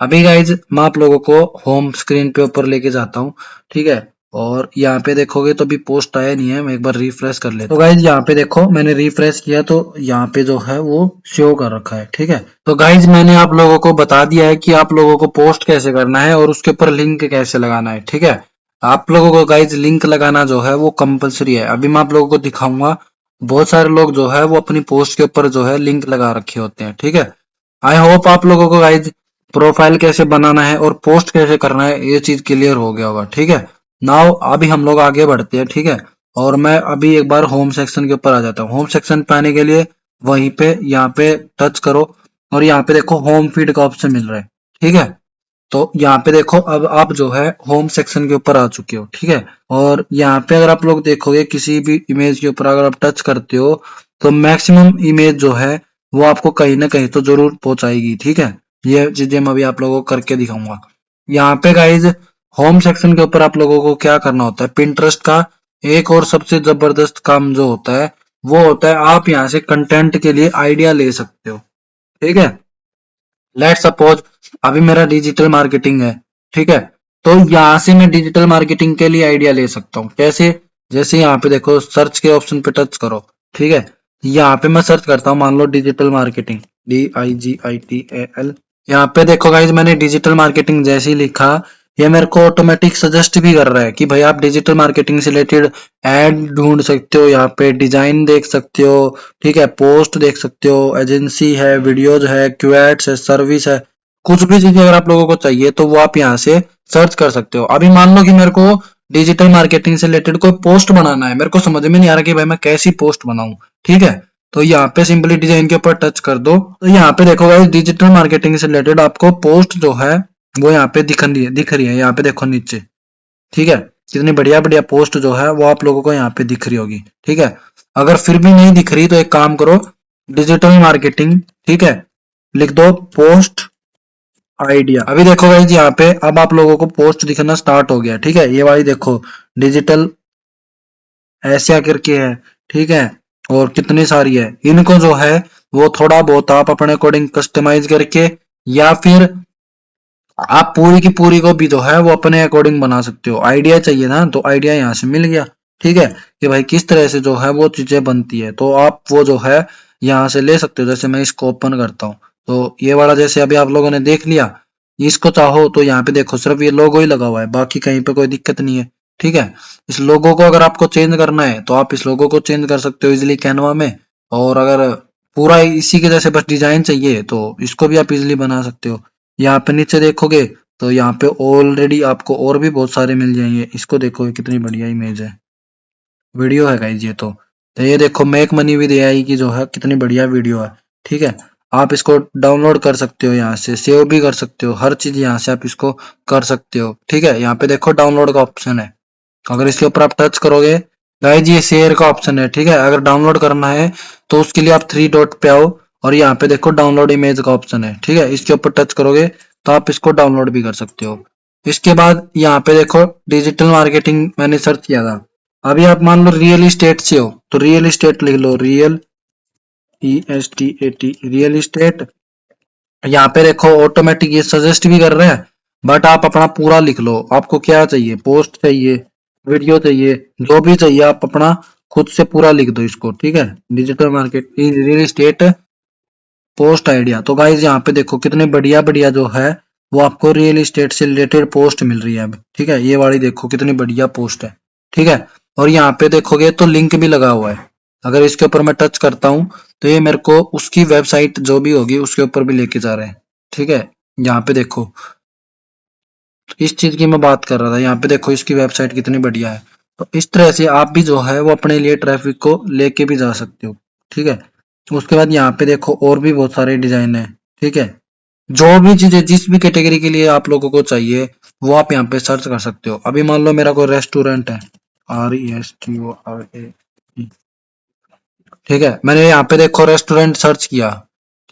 अभी गाइज मैं आप लोगों को होम स्क्रीन पे ऊपर लेके जाता हूँ, ठीक है। और यहाँ पे देखोगे तो अभी पोस्ट आया नहीं है, मैं एक बार रिफ्रेश कर लेता हूँ। तो गाइज यहाँ पे देखो मैंने रिफ्रेश किया तो यहाँ पे जो है वो शो कर रखा है, ठीक है। तो गाइज मैंने आप लोगों को बता दिया है कि आप लोगों को पोस्ट कैसे करना है और उसके ऊपर लिंक कैसे लगाना है, ठीक है। आप लोगों को गाइज लिंक लगाना जो है वो कंपलसरी है। अभी मैं आप लोगों को दिखाऊंगा। बहुत सारे लोग जो है वो अपनी पोस्ट के ऊपर जो है लिंक लगा रखे होते हैं, ठीक है। आई होप आप लोगों को गाइज प्रोफाइल कैसे बनाना है और पोस्ट कैसे करना है ये चीज क्लियर हो गया होगा, ठीक है। नाउ अभी हम लोग आगे बढ़ते हैं, ठीक है। और मैं अभी एक बार होम सेक्शन के ऊपर आ जाता हूँ। होम सेक्शन पे आने के लिए वहीं पे यहाँ पे टच करो। और यहाँ पे देखो होम फीड का ऑप्शन मिल रहा है। ठीक है, तो यहाँ पे देखो अब आप जो है होम सेक्शन के ऊपर आ चुके हो। ठीक है, और यहाँ पे अगर आप लोग देखोगे किसी भी इमेज के ऊपर अगर आप टच करते हो तो मैक्सिमम इमेज जो है वो आपको कहीं ना कहीं तो जरूर पहुंचाएगी। ठीक है, ये चीजें मैं अभी आप लोगों को करके दिखाऊंगा। यहाँ पे गाइज होम सेक्शन के ऊपर आप लोगों को क्या करना होता है, पिंटरेस्ट का एक और सबसे जबरदस्त काम जो होता है वो होता है आप यहाँ से कंटेंट के लिए आइडिया ले सकते हो। ठीक है, लेट सपोज अभी मेरा डिजिटल मार्केटिंग है। ठीक है, तो यहाँ से मैं डिजिटल मार्केटिंग के लिए आइडिया ले सकता हूँ। कैसे, जैसे यहाँ पे देखो सर्च के ऑप्शन पे टच करो। ठीक है, यहाँ पे मैं सर्च करता हूँ, मान लो डिजिटल मार्केटिंग, DIGITAL। यहाँ पे देखो गाइज मैंने डिजिटल मार्केटिंग जैसे ही लिखा, ये मेरे को ऑटोमेटिक सजेस्ट भी कर रहा है कि भाई आप डिजिटल मार्केटिंग से रिलेटेड एड ढूंढ सकते हो, यहाँ पे डिजाइन देख सकते हो। ठीक है, पोस्ट देख सकते हो, एजेंसी है, वीडियोज है, क्यूएट्स है, सर्विस है, कुछ भी चीजें अगर आप लोगों को चाहिए तो वो आप यहाँ से सर्च कर सकते हो। अभी मान लो कि मेरे को डिजिटल मार्केटिंग से रिलेटेड कोई पोस्ट बनाना है, मेरे को समझ में नहीं आ रहा कि भाई मैं कैसी पोस्ट बनाऊं। ठीक है, तो यहाँ पे सिंपली डिजाइन के ऊपर टच कर दो, तो यहाँ पे देखो गाइस डिजिटल मार्केटिंग से रिलेटेड आपको पोस्ट जो है वो यहाँ पे दिख रही है यहाँ पे देखो नीचे। ठीक है, कितनी बढ़िया बढ़िया पोस्ट जो है वो आप लोगों को यहाँ पे दिख रही होगी। ठीक है, अगर फिर भी नहीं दिख रही तो एक काम करो, डिजिटल मार्केटिंग, ठीक है, लिख दो पोस्ट आइडिया। अभी देखो गाइस यहाँ पे अब आप लोगों को पोस्ट दिखना स्टार्ट हो गया। ठीक है, ये वाली देखो डिजिटल ऐसा करके है। ठीक है, और कितनी सारी है, इनको जो है वो थोड़ा बहुत आप अपने अकॉर्डिंग कस्टमाइज करके या फिर आप पूरी की पूरी को भी जो है वो अपने अकॉर्डिंग बना सकते हो। आइडिया चाहिए ना, तो आइडिया यहाँ से मिल गया। ठीक है, कि भाई किस तरह से जो है वो चीजें बनती है, तो आप वो जो है यहाँ से ले सकते हो। जैसे मैं इसको ओपन करता हूँ तो ये वाला जैसे अभी आप लोगों ने देख लिया, इसको चाहो तो यहाँ पे देखो सिर्फ ये लोगो ही लगा हुआ है, बाकी कहीं पे कोई दिक्कत नहीं है। ठीक है, इस लोगो को अगर आपको चेंज करना है तो आप इस लोगो को चेंज कर सकते हो इजिली कैनवा में। और अगर पूरा इसी के जैसे बस डिजाइन चाहिए तो इसको भी आप इजिली बना सकते हो। यहाँ पे नीचे देखोगे तो यहाँ पे ऑलरेडी आपको और भी बहुत सारे मिल जाएंगे। इसको देखो कितनी बढ़िया इमेज है, वीडियो है गाइज ये तो ये देखो मेक मनी विद एआई की जो है कितनी बढ़िया वीडियो है। ठीक है, आप इसको डाउनलोड कर सकते हो, यहाँ से सेव भी कर सकते हो, हर चीज यहाँ से आप इसको कर सकते हो। ठीक है, यहाँ पे देखो डाउनलोड का ऑप्शन है, अगर इसके ऊपर आप टच करोगे गाइज ये शेयर का ऑप्शन है। ठीक है, अगर डाउनलोड करना है तो उसके लिए आप थ्री डॉट पे आओ और यहाँ पे देखो डाउनलोड इमेज का ऑप्शन है। ठीक है, इसके ऊपर टच करोगे तो आप इसको डाउनलोड भी कर सकते हो। इसके बाद यहाँ पे देखो डिजिटल मार्केटिंग मैंने सर्च किया था। अभी आप मान लो रियल इस्टेट से हो तो रियल इस्टेट लिख लो, रियल ESTAT रियल इस्टेट। यहाँ पे देखो ऑटोमेटिक ये सजेस्ट भी कर रहे हैं, बट आप अपना पूरा लिख लो, आपको क्या चाहिए, पोस्ट चाहिए, वीडियो चाहिए, जो भी चाहिए आप अपना खुद से पूरा लिख दो इसको। ठीक है, digital market real estate post idea. तो गाइज यहाँ पे देखो कितने बढ़िया बढ़िया जो है वो आपको रियल इस्टेट से रिलेटेड पोस्ट मिल रही है अब। ठीक है, ये वाली देखो कितनी बढ़िया पोस्ट है। ठीक है, और यहाँ पे देखोगे तो लिंक भी लगा हुआ है, अगर इसके ऊपर मैं टच करता हूँ तो ये मेरे को उसकी वेबसाइट जो भी होगी उसके ऊपर भी लेके जा रहे हैं। ठीक है, यहाँ पे देखो इस चीज की मैं बात कर रहा था, यहाँ पे देखो इसकी वेबसाइट कितनी बढ़िया है। तो इस तरह से आप भी जो है वो अपने लिए ट्रैफिक को लेके भी जा सकते हो। ठीक है, उसके बाद यहाँ पे देखो और भी बहुत सारे डिजाइन है। ठीक है, जो भी चीजें जिस भी कैटेगरी के लिए आप लोगों को चाहिए वो आप यहाँ पे सर्च कर सकते हो। अभी मान लो मेरा कोई रेस्टोरेंट है, RESTORANT। ठीक है, मैंने यहाँ पे देखो रेस्टोरेंट सर्च किया।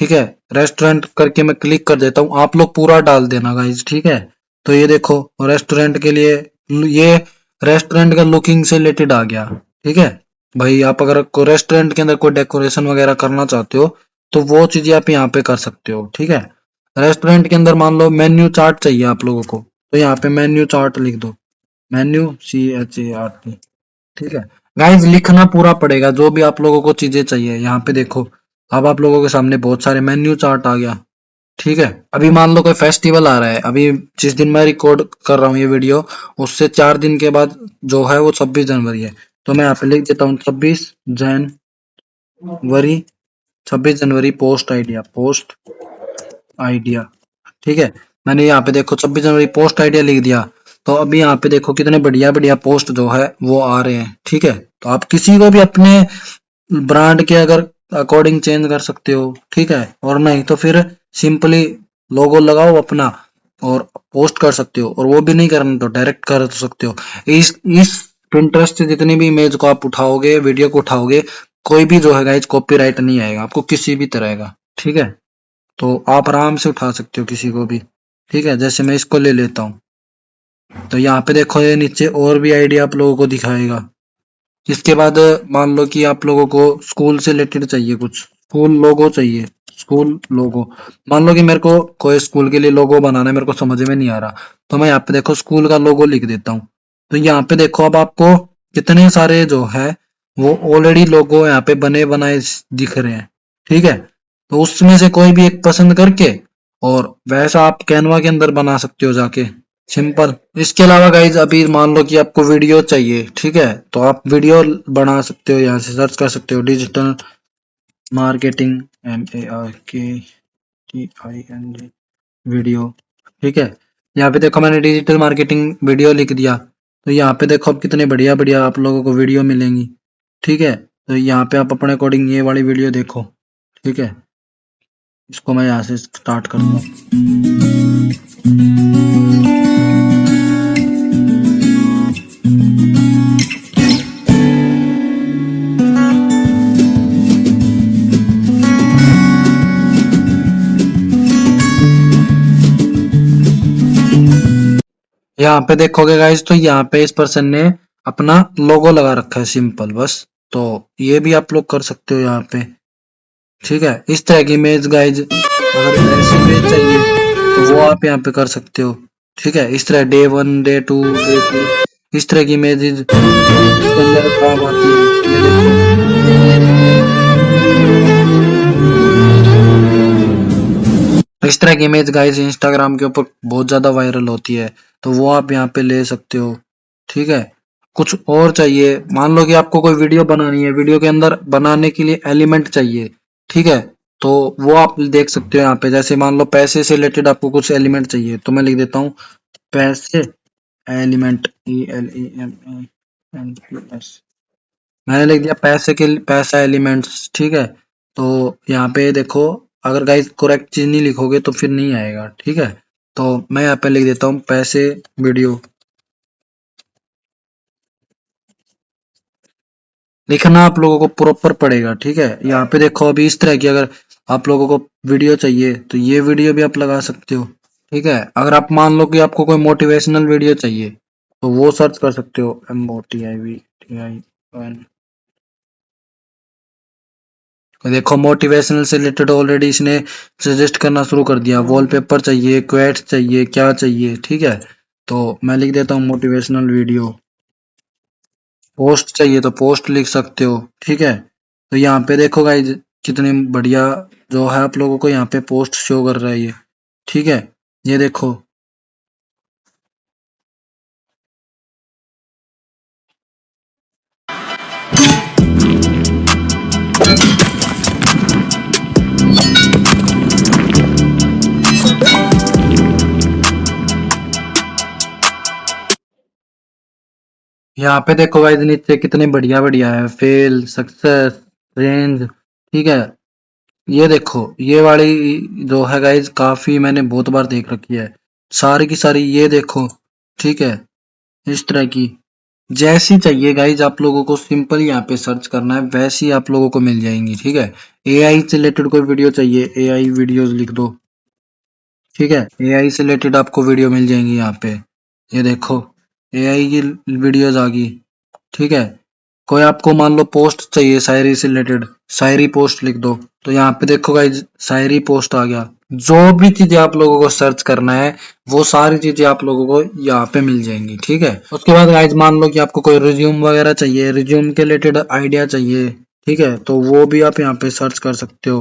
ठीक है, रेस्टोरेंट करके मैं क्लिक कर देता हूँ, आप लोग पूरा डाल देना गाइज। ठीक है, तो ये देखो रेस्टोरेंट के लिए ये रेस्टोरेंट का लुकिंग से रिलेटेड आ गया। ठीक है, भाई आप अगर को रेस्टोरेंट के अंदर कोई डेकोरेशन वगैरह करना चाहते हो तो वो चीजें आप यहाँ पे कर सकते हो। ठीक है, रेस्टोरेंट के अंदर मान लो मेन्यू चार्ट चाहिए आप लोगों को तो यहाँ पे मेन्यू चार्ट लिख दो, मेन्यू CHART। ठीक है, गाइज लिखना पूरा पड़ेगा जो भी आप लोगों को चीजें चाहिए। यहाँ पे देखो अब आप लोगों के सामने बहुत सारे मेन्यू चार्ट आ गया। ठीक है, अभी मान लो कोई फेस्टिवल आ रहा है, अभी जिस दिन मैं रिकॉर्ड कर रहा हूँ ये वीडियो उससे 4 दिन के बाद जो है वो 26 जनवरी है, तो मैं यहाँ पे लिख देता हूँ 26 जनवरी, 26 जनवरी पोस्ट आइडिया। ठीक है, मैंने यहाँ पे देखो 26 जनवरी पोस्ट आइडिया लिख दिया। तो अभी यहाँ पे देखो कितने बढ़िया बढ़िया पोस्ट जो है वो आ रहे हैं। ठीक है, तो आप किसी को भी अपने ब्रांड के अगर अकॉर्डिंग चेंज कर सकते हो, ठीक है। और नहीं तो फिर सिंपली लोगो लगाओ अपना और पोस्ट कर सकते हो, और वो भी नहीं करना तो डायरेक्ट कर सकते हो। इस Pinterest से जितनी भी इमेज को आप उठाओगे, वीडियो को उठाओगे, कोई भी जो है गाइज कॉपीराइट नहीं आएगा आपको किसी भी तरह का, ठीक है। तो आप आराम से उठा सकते हो किसी को भी, ठीक है। जैसे मैं इसको ले लेता हूँ, तो यहाँ पे देखो ये नीचे और भी आइडिया आप लोगों को दिखाएगा। इसके बाद मान लो कि आप लोगों को स्कूल से रिलेटेड चाहिए, कुछ स्कूल लोगो चाहिए, स्कूल लोगो। मान लो कि मेरे को कोई स्कूल के लिए लोगो बनाना है, मेरे को समझ में नहीं आ रहा, तो मैं यहाँ पे देखो स्कूल का लोगो लिख देता हूँ। तो यहाँ पे देखो अब आपको कितने सारे जो है वो ऑलरेडी लोगो यहाँ पे बने बनाए दिख रहे हैं, ठीक है। तो उसमें से कोई भी एक पसंद करके और वैसा आप कैनवा के अंदर बना सकते हो जाके, सिंपल। इसके अलावा गाइज अभी मान लो कि आपको वीडियो चाहिए, ठीक है, तो आप वीडियो बना सकते हो, यहाँ से सर्च कर सकते हो डिजिटल मार्केटिंग, MARKETING वीडियो, ठीक है। यहाँ पे देखो मैंने डिजिटल मार्केटिंग वीडियो लिख दिया, तो यहाँ पे देखो अब कितने बढ़िया बढ़िया आप लोगों को वीडियो मिलेंगी, ठीक है। तो यहाँ पे आप अपने अकॉर्डिंग ये वाली वीडियो देखो, ठीक है। इसको मैं यहाँ से स्टार्ट करता हूँ। यहाँ पे देखोगे गाइज, तो यहाँ पे इस पर्सन ने अपना लोगो लगा रखा है सिंपल, बस। तो ये भी आप लोग कर सकते हो यहाँ पे, ठीक है। इस तरह की इमेज गाइज, अगर ऐसी इमेज चाहिए तो वो आप यहाँ पे कर सकते हो, ठीक है। इस तरह Day 1 Day 2 Day 3 इस तरह की इमेजेस इसके अंदर काम आती है, ये देखो। इस तरह की इमेज गाइस इंस्टाग्राम के ऊपर बहुत ज्यादा वायरल होती है, तो वो आप यहाँ पे ले सकते हो, ठीक है। कुछ और चाहिए, मान लो कि आपको कोई वीडियो बनानी है, वीडियो के अंदर बनाने के लिए एलिमेंट चाहिए, ठीक है। तो वो आप देख सकते हो यहाँ पे, जैसे मान लो पैसे से रिलेटेड आपको कुछ एलिमेंट चाहिए, तो मैं लिख देता हूँ पैसे एलिमेंट, ELEMENTS। मैंने लिख दिया पैसे के पैसा एलिमेंट्स, ठीक है। तो यहाँ पे देखो, अगर गाइस करेक्ट चीज नहीं लिखोगे तो फिर नहीं आएगा, ठीक है। तो मैं यहाँ पे लिख देता हूँ पैसे वीडियो। लिखना आप लोगों को प्रॉपर पड़ेगा, ठीक है। यहाँ पे देखो अभी इस तरह की अगर आप लोगों को वीडियो चाहिए तो ये वीडियो भी आप लगा सकते हो, ठीक है। अगर आप मान लो कि आपको कोई मोटिवेशनल वीडियो चाहिए तो वो सर्च कर सकते हो, MOTIVATION। देखो मोटिवेशनल से रिलेटेड ऑलरेडी इसने सजेस्ट करना शुरू कर दिया, वॉलपेपर चाहिए, क्वेट्स चाहिए, क्या चाहिए, ठीक है। तो मैं लिख देता हूँ मोटिवेशनल वीडियो। पोस्ट चाहिए तो पोस्ट लिख सकते हो, ठीक है। तो यहाँ पे देखो गाइज कितनी बढ़िया जो है आप लोगों को यहाँ पे पोस्ट शो कर रहा है ये, ठीक है। ये देखो, यहाँ पे देखो गाइज नीचे कितने बढ़िया बढ़िया है, फेल, सक्सेस, रेंज, ठीक है। ये देखो ये वाली जो है गाइज काफी मैंने बहुत बार देख रखी है, सारी की सारी, ये देखो, ठीक है। इस तरह की जैसी चाहिए गाइज आप लोगों को सिंपल यहाँ पे सर्च करना है, वैसी आप लोगों को मिल जाएंगी, ठीक है। एआई से रिलेटेड कोई वीडियो चाहिए, एआई वीडियोस लिख दो, ठीक है। एआई से रिलेटेड आपको वीडियो मिल जाएंगी यहाँ पे, ये देखो एआई की वीडियोस आ गई, ठीक है। कोई आपको मान लो पोस्ट चाहिए शायरी से रिलेटेड, शायरी पोस्ट लिख दो, तो यहाँ पे देखो गाइज शायरी पोस्ट आ गया। जो भी चीजें आप लोगों को सर्च करना है वो सारी चीजें आप लोगों को यहाँ पे मिल जाएंगी, ठीक है। उसके बाद गाइज मान लो कि आपको कोई रिज्यूम वगैरह चाहिए, रिज्यूम के रिलेटेड आइडिया चाहिए, ठीक है, तो वो भी आप यहाँ पे सर्च कर सकते हो,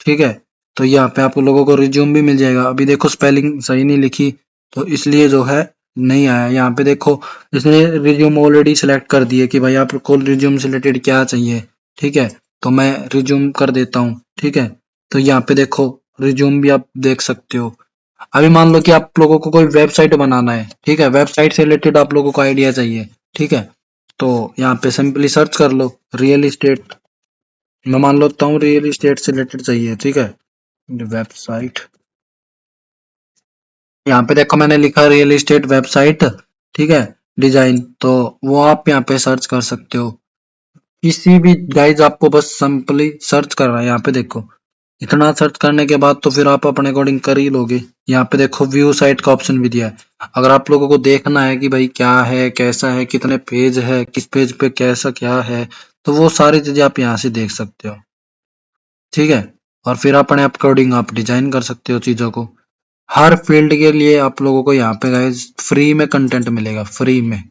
ठीक है। तो यहाँ पे आप लोगों को रिज्यूम भी मिल जाएगा। अभी देखो स्पेलिंग सही नहीं लिखी तो इसलिए जो है नहीं आया। यहाँ पे देखो इसने रिज्यूम ऑलरेडी सिलेक्ट कर दिए कि भाई आपको रिज्यूम से रिलेटेड क्या चाहिए, ठीक है। तो मैं रिज्यूम कर देता हूँ, ठीक है। तो यहाँ पे देखो रिज्यूम भी आप देख सकते हो। अभी मान लो कि आप लोगों को कोई वेबसाइट बनाना है, ठीक है, वेबसाइट से रिलेटेड आप लोगों को आइडिया चाहिए, ठीक है। तो यहाँ पे सिंपली सर्च कर लो रियल इस्टेट, मैं मान लेता हूँ रियल इस्टेट से रिलेटेड चाहिए, ठीक है। वेबसाइट, यहाँ पे देखो मैंने लिखा रियल इस्टेट वेबसाइट, ठीक है, डिजाइन, तो वो आप यहाँ पे सर्च कर सकते हो। किसी भी गाइज आपको बस सिंपली सर्च करना है, यहाँ पे देखो इतना सर्च करने के बाद तो फिर आप अपने अकॉर्डिंग कर ही लोगे। यहाँ पे देखो व्यू साइट का ऑप्शन भी दिया है। अगर आप लोगों को देखना है कि भाई क्या है, कैसा है, कितने पेज है, किस पेज पे कैसा क्या है, तो वो सारी चीजें आप यहाँ से देख सकते हो, ठीक है। और फिर अपने अकॉर्डिंग आप डिजाइन कर सकते हो चीजों को। हर फील्ड के लिए आप लोगों को यहाँ पे गाइज फ्री में कंटेंट मिलेगा, फ्री में,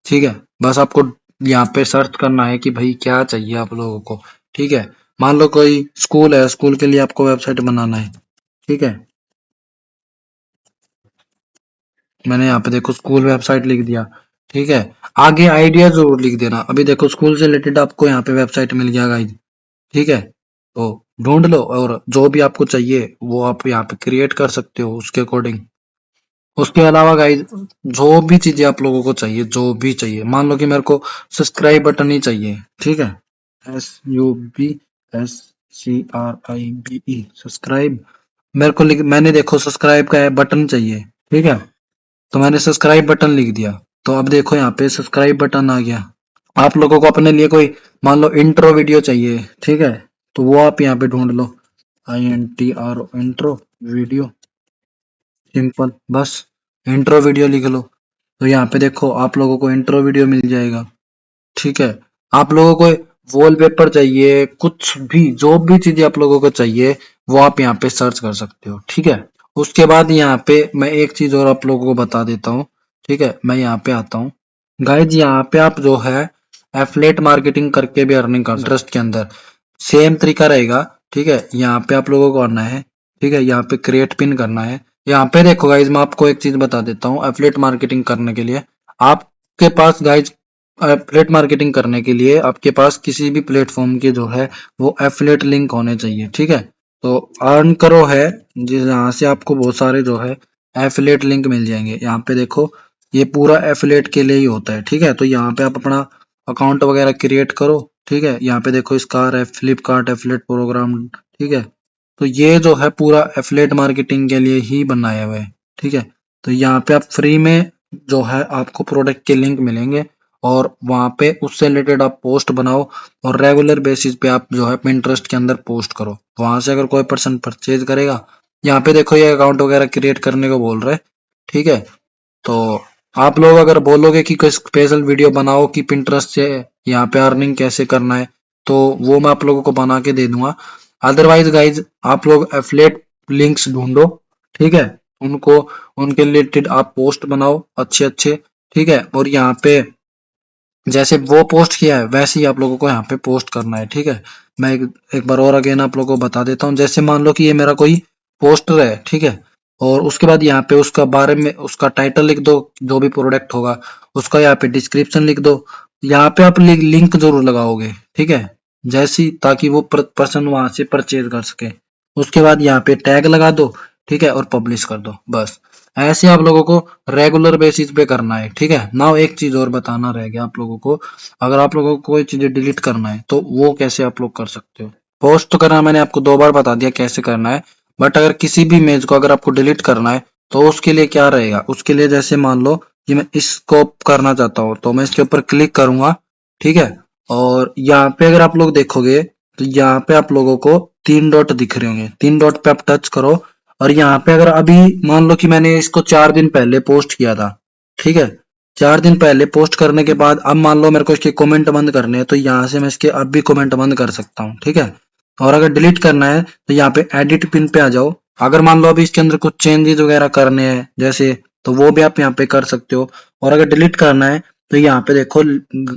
ठीक है। बस आपको यहाँ पे सर्च करना है कि भाई क्या चाहिए आप लोगों को, ठीक है। मान लो कोई स्कूल है, स्कूल के लिए आपको वेबसाइट बनाना है, ठीक है। मैंने यहाँ पे देखो स्कूल वेबसाइट लिख दिया, ठीक है। आगे आइडिया जरूर लिख देना। अभी देखो स्कूल से रिलेटेड आपको यहाँ पे वेबसाइट मिल गया गाइज, ठीक है। तो ढूंढ लो और जो भी आपको चाहिए वो आप यहाँ पे क्रिएट कर सकते हो उसके अकॉर्डिंग। उसके अलावा गाइज जो भी चीजें आप लोगों को चाहिए, जो भी चाहिए, मान लो कि मेरे को सब्सक्राइब बटन ही चाहिए, ठीक है। SUBSCRIBE, सब्सक्राइब, मेरे को मैंने देखो सब्सक्राइब का बटन चाहिए, ठीक है। तो मैंने सब्सक्राइब बटन लिख दिया, तो अब देखो यहाँ पे सब्सक्राइब बटन आ गया। आप लोगों को अपने लिए कोई मान लो इंट्रो वीडियो चाहिए, ठीक है, तो वो आप यहाँ पे ढूंढ लो, INTRO, इंट्रो वीडियो, सिंपल, बस इंट्रो वीडियो लिख लो। तो यहाँ पे देखो आप लोगों को इंट्रो वीडियो मिल जाएगा, ठीक है। आप लोगों को वॉलपेपर चाहिए, कुछ भी जो भी चीजें आप लोगों को चाहिए वो आप यहाँ पे सर्च कर सकते हो, ठीक है। उसके बाद यहाँ पे मैं एक चीज और आप लोगों को बता देता हूँ, ठीक है। मैं यहाँ पे आता हूँ गाइज, यहाँ पे आप जो है एफिलिएट मार्केटिंग करके भी अर्निंग कर इंटरेस्ट के अंदर सेम तरीका रहेगा, ठीक है। यहाँ पे आप लोगों को आना है, ठीक है, यहाँ पे क्रिएट पिन करना है। यहाँ पे देखो गाइज मैं आपको एक चीज बता देता हूँ, एफिलिएट मार्केटिंग करने के लिए आपके पास गाइज, एफिलिएट मार्केटिंग करने के लिए आपके पास किसी भी प्लेटफॉर्म के जो है वो एफिलिएट लिंक होने चाहिए, ठीक है। तो अर्न करो है जिस यहाँ से आपको बहुत सारे जो है एफिलिएट लिंक मिल जाएंगे। यहाँ पे देखो ये पूरा एफिलिएट के लिए ही होता है, ठीक है। तो यहाँ पे आप अपना अकाउंट वगैरह क्रिएट करो, ठीक है। यहाँ पे देखो स्कार है, फ्लिपकार्ट एफिलिएट प्रोग्राम, ठीक है। तो ये जो है पूरा एफिलिएट मार्केटिंग के लिए ही बनाया हुआ है, ठीक है। तो यहाँ पे आप फ्री में जो है आपको प्रोडक्ट के लिंक मिलेंगे और वहां पे उससे रिलेटेड आप पोस्ट बनाओ और रेगुलर बेसिस पे आप जो है पिंटरेस्ट के अंदर पोस्ट करो। वहां से अगर कोई पर्सन परचेज करेगा, यहाँ पे देखो ये अकाउंट वगैरह क्रिएट करने को बोल रहे हैं, ठीक है। तो आप लोग अगर बोलोगे कि कोई स्पेशल वीडियो बनाओ कि पिंटरेस्ट से यहाँ पे अर्निंग कैसे करना है, तो वो मैं आप लोगों को बना के दे दूंगा। अदरवाइज गाइज आप लोग एफिलिएट लिंक्स ढूंढो, ठीक है। उनको उनके रिलेटेड आप पोस्ट बनाओ अच्छे अच्छे, ठीक है। और यहाँ पे जैसे वो पोस्ट किया है वैसे ही आप लोगों को यहाँ पे पोस्ट करना है, ठीक है। मैं एक बार और अगेन आप लोगों को बता देता हूँ। जैसे मान लो कि ये मेरा कोई पोस्टर है, ठीक है। और उसके बाद यहाँ पे उसका बारे में उसका टाइटल लिख दो, जो भी प्रोडक्ट होगा उसका यहाँ पे डिस्क्रिप्शन लिख दो। यहाँ पे आप लिंक जरूर लगाओगे, ठीक है, जैसी ताकि वो पर्सन वहां से परचेज कर सके। उसके बाद यहाँ पे टैग लगा दो, ठीक है, और पब्लिश कर दो, बस। ऐसे आप लोगों को रेगुलर बेसिस पे करना है, ठीक है ना। एक चीज और बताना रह गया आप लोगों को, अगर आप लोगों को कोई चीजें डिलीट करना है तो वो कैसे आप लोग कर सकते हो। पोस्ट तो करना मैंने आपको 2 बार बता दिया कैसे करना है, बट अगर किसी भी इमेज को अगर आपको डिलीट करना है तो उसके लिए क्या रहेगा। उसके लिए जैसे मान लो कि मैं इसको करना चाहता हूँ तो मैं इसके ऊपर क्लिक करूंगा, ठीक है। और यहाँ पे अगर आप लोग देखोगे तो यहाँ पे आप लोगों को 3 डॉट दिख रहे होंगे, 3 डॉट पे आप टच करो। और यहाँ पे अगर अभी मान लो कि मैंने इसको 4 दिन पहले पोस्ट किया था, ठीक है, 4 दिन पहले पोस्ट करने के बाद अब मान लो मेरे को इसके कमेंट बंद करने हैं तो यहाँ से मैं इसके अब भी कमेंट बंद कर सकता हूँ, ठीक है। और अगर डिलीट करना है तो यहाँ पे एडिट पिन पे आ जाओ। अगर मान लो अभी इसके अंदर कुछ चेंजेस वगैरह करने हैं जैसे, तो वो भी आप यहाँ पे कर सकते हो। और अगर डिलीट करना है तो यहाँ पे देखो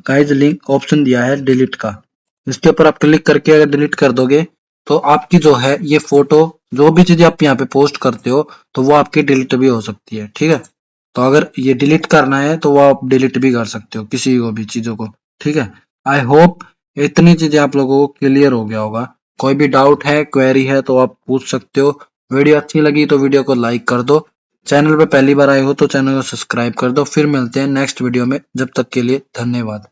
गाइज लिंक ऑप्शन दिया है डिलीट का, इसके ऊपर आप क्लिक करके अगर डिलीट कर दोगे तो आपकी जो है ये फोटो जो भी चीजें आप यहाँ पे पोस्ट करते हो तो वो आपकी डिलीट भी हो सकती है, ठीक है। तो अगर ये डिलीट करना है तो वो आप डिलीट भी कर सकते हो किसी को भी चीजों को, ठीक है। आई होप इतनी चीजें आप लोगों को क्लियर हो गया होगा। कोई भी डाउट है, क्वेरी है तो आप पूछ सकते हो। वीडियो अच्छी लगी तो वीडियो को लाइक कर दो। चैनल पे पहली बार आए हो तो चैनल को सब्सक्राइब कर दो। फिर मिलते हैं नेक्स्ट वीडियो में, जब तक के लिए धन्यवाद।